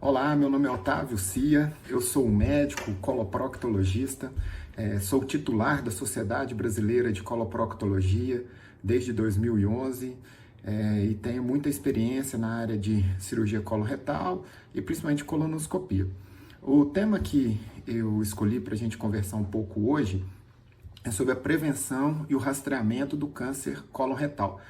Olá, meu nome é Otávio Cia, eu sou médico coloproctologista, sou titular da Sociedade Brasileira de Coloproctologia desde 2011 e tenho muita experiência na área de cirurgia coloretal e principalmente colonoscopia. O tema que eu escolhi para a gente conversar um pouco hoje é sobre a prevenção e o rastreamento do câncer coloretal.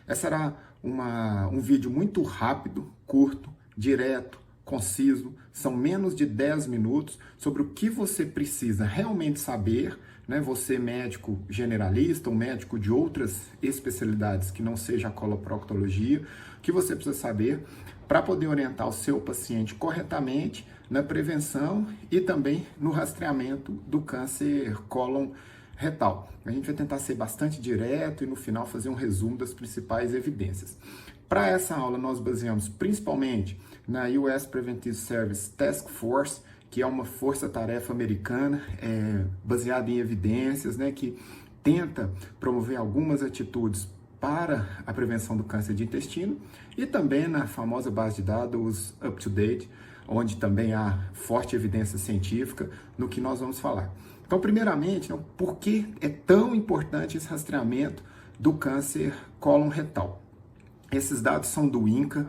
Esse será um vídeo muito rápido, curto, direto, conciso, são menos de 10 minutos, sobre o que você precisa realmente saber, né? Você médico generalista ou médico de outras especialidades que não seja a coloproctologia, o que você precisa saber para poder orientar o seu paciente corretamente na prevenção e também no rastreamento do câncer cólon retal. A gente vai tentar ser bastante direto e no final fazer um resumo das principais evidências. Para essa aula nós baseamos principalmente na US Preventive Service Task Force, que é uma força-tarefa americana baseada em evidências, né, que tenta promover algumas atitudes para a prevenção do câncer de intestino, e também na famosa base de dados UpToDate, onde também há forte evidência científica no que nós vamos falar. Então, primeiramente, por que é tão importante esse rastreamento do câncer cólon retal? Esses dados são do INCA.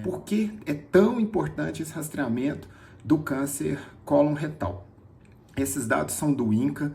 Por que é tão importante esse rastreamento do câncer cólon retal? Esses dados são do INCA,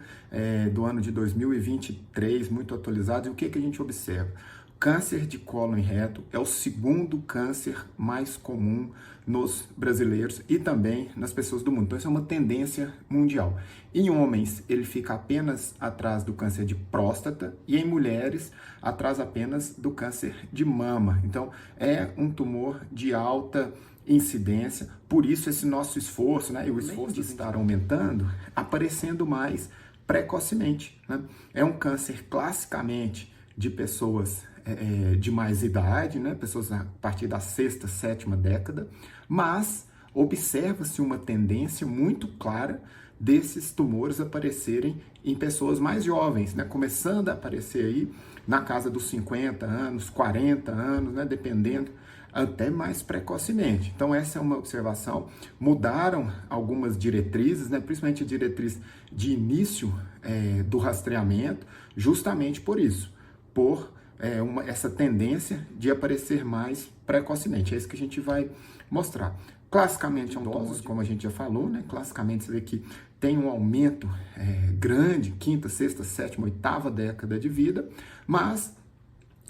do ano de 2023, muito atualizados. E o que a gente observa? Câncer de cólon e reto é o segundo câncer mais comum nos brasileiros e também nas pessoas do mundo. Então, isso é uma tendência mundial. Em homens, ele fica apenas atrás do câncer de próstata e em mulheres, atrás apenas do câncer de mama. Então, é um tumor de alta incidência, por isso esse nosso esforço, né, e o esforço de estar aumentando, aparecendo mais precocemente, né? É um câncer classicamente de pessoas de mais idade, né? Pessoas a partir da sexta, sétima década, mas observa-se uma tendência muito clara desses tumores aparecerem em pessoas mais jovens, né? Começando a aparecer aí na casa dos 50 anos, 40 anos, né? Dependendo, até mais precocemente. Então, essa é uma observação. Mudaram algumas diretrizes, né? Principalmente a diretriz de início do rastreamento, justamente por isso, por essa tendência de aparecer mais precocemente. É isso que a gente vai mostrar. Classicamente, idosos, como a gente já falou, né? Classicamente, você vê que tem um aumento grande, quinta, sexta, sétima, oitava década de vida, mas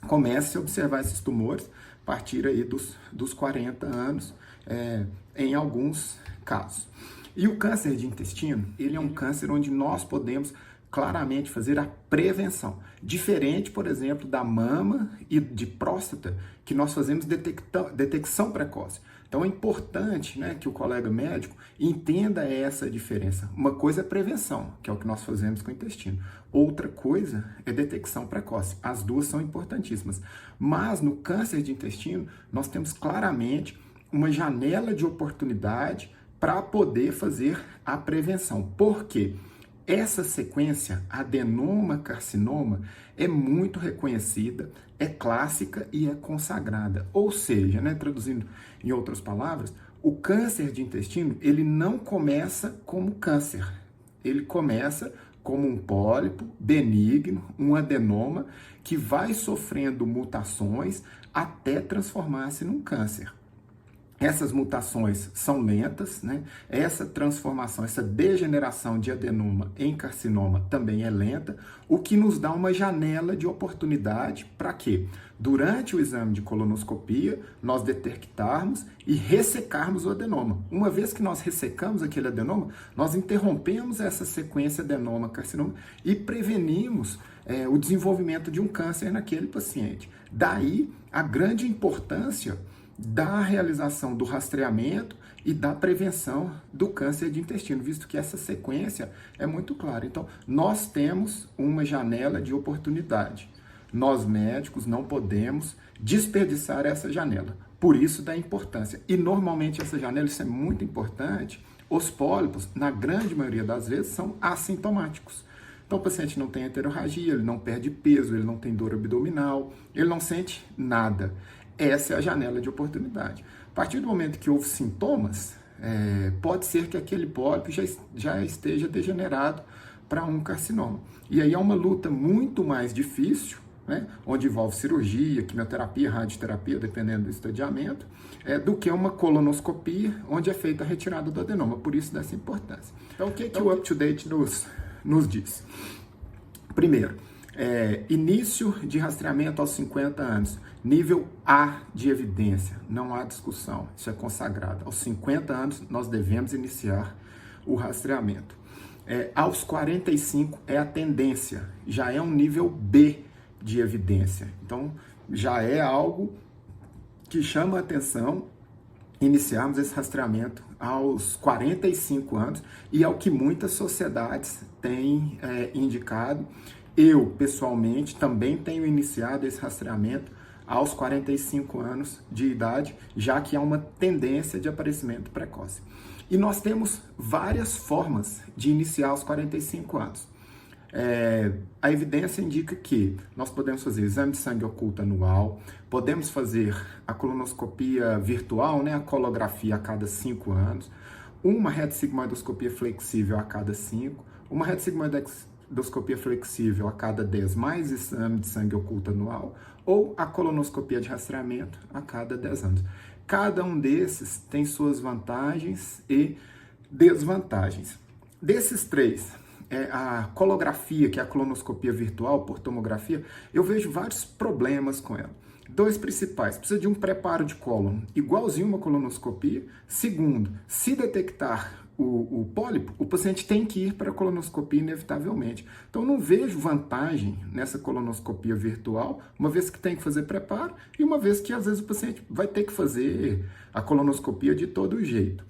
começa a observar esses tumores a partir aí dos 40 anos, em alguns casos. E o câncer de intestino, ele é um câncer onde nós podemos claramente fazer a prevenção. Diferente, por exemplo, da mama e de próstata, que nós fazemos detecção precoce. Então é importante, né, que o colega médico entenda essa diferença. Uma coisa é prevenção, que é o que nós fazemos com o intestino. Outra coisa é detecção precoce. As duas são importantíssimas. Mas no câncer de intestino, nós temos claramente uma janela de oportunidade para poder fazer a prevenção. Por quê? Essa sequência, adenoma-carcinoma, é muito reconhecida, é clássica e é consagrada. Ou seja, né, traduzindo em outras palavras, o câncer de intestino, ele não começa como câncer. Ele começa como um pólipo benigno, um adenoma, que vai sofrendo mutações até transformar-se num câncer. Essas mutações são lentas, né? Essa transformação, essa degeneração de adenoma em carcinoma também é lenta, o que nos dá uma janela de oportunidade para quê? Durante o exame de colonoscopia, nós detectarmos e ressecarmos o adenoma. Uma vez que nós ressecamos aquele adenoma, nós interrompemos essa sequência adenoma-carcinoma e prevenimos o desenvolvimento de um câncer naquele paciente. Daí a grande importância da realização do rastreamento e da prevenção do câncer de intestino, visto que essa sequência é muito clara. Então, nós temos uma janela de oportunidade. Nós, médicos, não podemos desperdiçar essa janela. Por isso, da importância. E, normalmente, essa janela, isso é muito importante, os pólipos, na grande maioria das vezes, são assintomáticos. Então, o paciente não tem heterorragia, ele não perde peso, ele não tem dor abdominal, ele não sente nada. Essa é a janela de oportunidade. A partir do momento que houve sintomas, pode ser que aquele pólipo já esteja degenerado para um carcinoma. E aí é uma luta muito mais difícil, né, onde envolve cirurgia, quimioterapia, radioterapia, dependendo do estadiamento, do que uma colonoscopia, onde é feita a retirada do adenoma, por isso dessa importância. Então, o que o UpToDate nos diz? Primeiro, início de rastreamento aos 50 anos, nível A de evidência, não há discussão, isso é consagrado. Aos 50 anos, nós devemos iniciar o rastreamento. Aos 45 é a tendência, já é um nível B de evidência. Então, já é algo que chama a atenção iniciarmos esse rastreamento aos 45 anos e é o que muitas sociedades têm indicado. Eu, pessoalmente, também tenho iniciado esse rastreamento aos 45 anos de idade, já que há uma tendência de aparecimento precoce. E nós temos várias formas de iniciar aos 45 anos. A evidência indica que nós podemos fazer exame de sangue oculto anual, podemos fazer a colonoscopia virtual, né, a colografia a cada 5 anos, uma retossigmoidoscopia flexível a cada 5, uma retossigmoidoscopia flexível a cada 10, mais exame de sangue oculto anual, ou a colonoscopia de rastreamento a cada 10 anos. Cada um desses tem suas vantagens e desvantagens. Desses três, a colografia, que é a colonoscopia virtual por tomografia, eu vejo vários problemas com ela. Dois principais: precisa de um preparo de cólon igualzinho uma colonoscopia. Segundo, se detectar o pólipo, o paciente tem que ir para a colonoscopia inevitavelmente. Então, não vejo vantagem nessa colonoscopia virtual, uma vez que tem que fazer preparo e uma vez que, às vezes, o paciente vai ter que fazer a colonoscopia de todo jeito.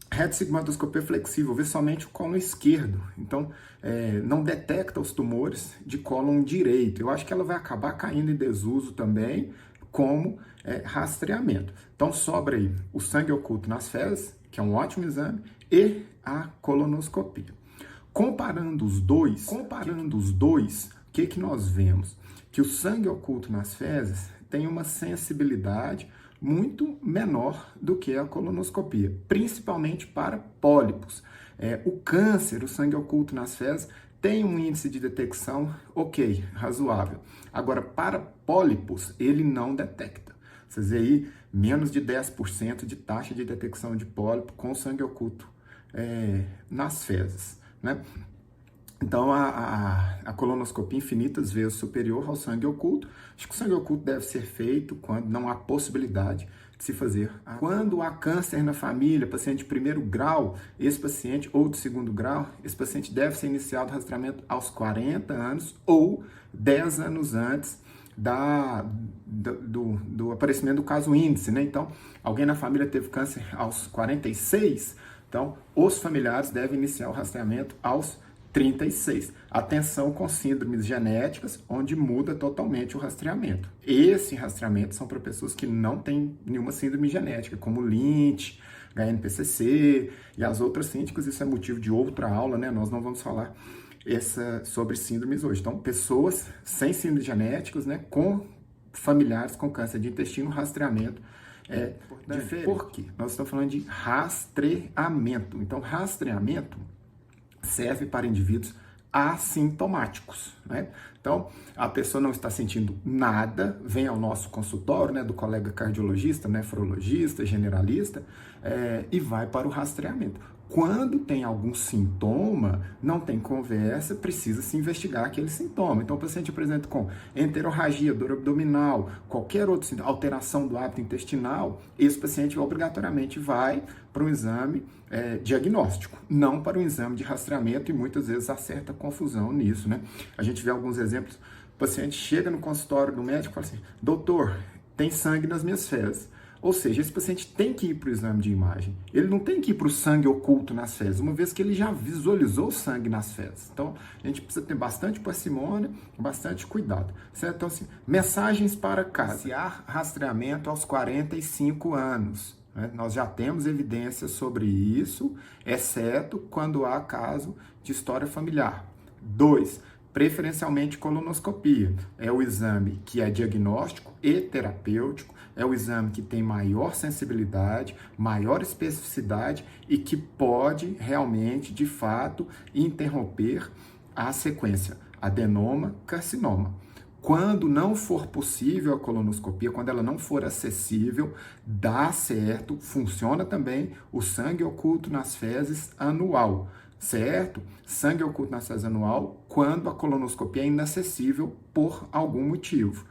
Retossigmoidoscopia flexível vê somente o cólon esquerdo, então não detecta os tumores de cólon direito. Eu acho que ela vai acabar caindo em desuso também como rastreamento. Então sobra aí o sangue oculto nas fezes, que é um ótimo exame, e a colonoscopia. Comparando os dois, o que nós vemos? Que o sangue oculto nas fezes tem uma sensibilidade muito menor do que a colonoscopia, principalmente para pólipos. O câncer, o sangue oculto nas fezes, tem um índice de detecção ok, razoável. Agora, para pólipos, ele não detecta. Vocês veem aí, menos de 10% de taxa de detecção de pólipo com sangue oculto nas fezes, né? Então, a colonoscopia infinitas vezes superior ao sangue oculto. Acho que o sangue oculto deve ser feito quando não há possibilidade de se fazer. Quando há câncer na família, paciente de primeiro grau, esse paciente, ou de segundo grau, esse paciente deve ser iniciado o rastreamento aos 40 anos ou 10 anos antes do aparecimento do caso índice, né? Então, alguém na família teve câncer aos 46, então os familiares devem iniciar o rastreamento aos 36. Atenção com síndromes genéticas, onde muda totalmente o rastreamento. Esse rastreamento são para pessoas que não têm nenhuma síndrome genética, como Lynch, HNPCC e as outras síndicas. Isso é motivo de outra aula, né? Nós não vamos falar sobre síndromes hoje. Então, pessoas sem síndromes genéticas, né, com familiares com câncer de intestino, rastreamento diferente. Por quê? Nós estamos falando de rastreamento. Então, rastreamento serve para indivíduos assintomáticos, né? Então, a pessoa não está sentindo nada, vem ao nosso consultório, né, do colega cardiologista, nefrologista, generalista, e vai para o rastreamento. Quando tem algum sintoma, não tem conversa, precisa se investigar aquele sintoma. Então, o paciente apresenta com enterorragia, dor abdominal, qualquer outra alteração do hábito intestinal, esse paciente obrigatoriamente vai para um exame diagnóstico, não para um exame de rastreamento, e muitas vezes há certa confusão nisso, né? A gente vê alguns exemplos: o paciente chega no consultório do médico e fala assim: doutor, tem sangue nas minhas fezes. Ou seja, esse paciente tem que ir para o exame de imagem. Ele não tem que ir para o sangue oculto nas fezes, uma vez que ele já visualizou o sangue nas fezes. Então, a gente precisa ter bastante parcimônia, bastante cuidado. Certo? Então, assim, mensagens para casa. Iniciar rastreamento aos 45 anos. Né? Nós já temos evidências sobre isso, exceto quando há caso de história familiar. 2. Preferencialmente colonoscopia. É o exame que é diagnóstico e terapêutico. é o exame que tem maior sensibilidade, maior especificidade e que pode realmente, de fato, interromper a sequência adenoma, carcinoma. Quando não for possível a colonoscopia, quando ela não for acessível, dá certo, funciona também o sangue oculto nas fezes anual, certo? Sangue oculto nas fezes anual quando a colonoscopia é inacessível por algum motivo.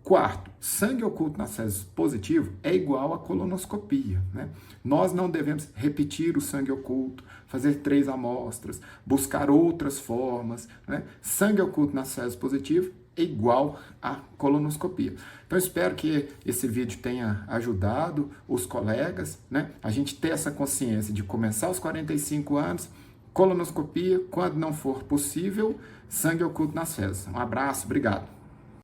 Quarto, sangue oculto nas fezes positivo é igual a colonoscopia, né? Nós não devemos repetir o sangue oculto, fazer 3 amostras, buscar outras formas, né? Sangue oculto nas fezes positivo é igual a colonoscopia. Então, espero que esse vídeo tenha ajudado os colegas, né? A gente ter essa consciência de começar aos 45 anos, colonoscopia, quando não for possível, sangue oculto nas fezes. Um abraço, obrigado.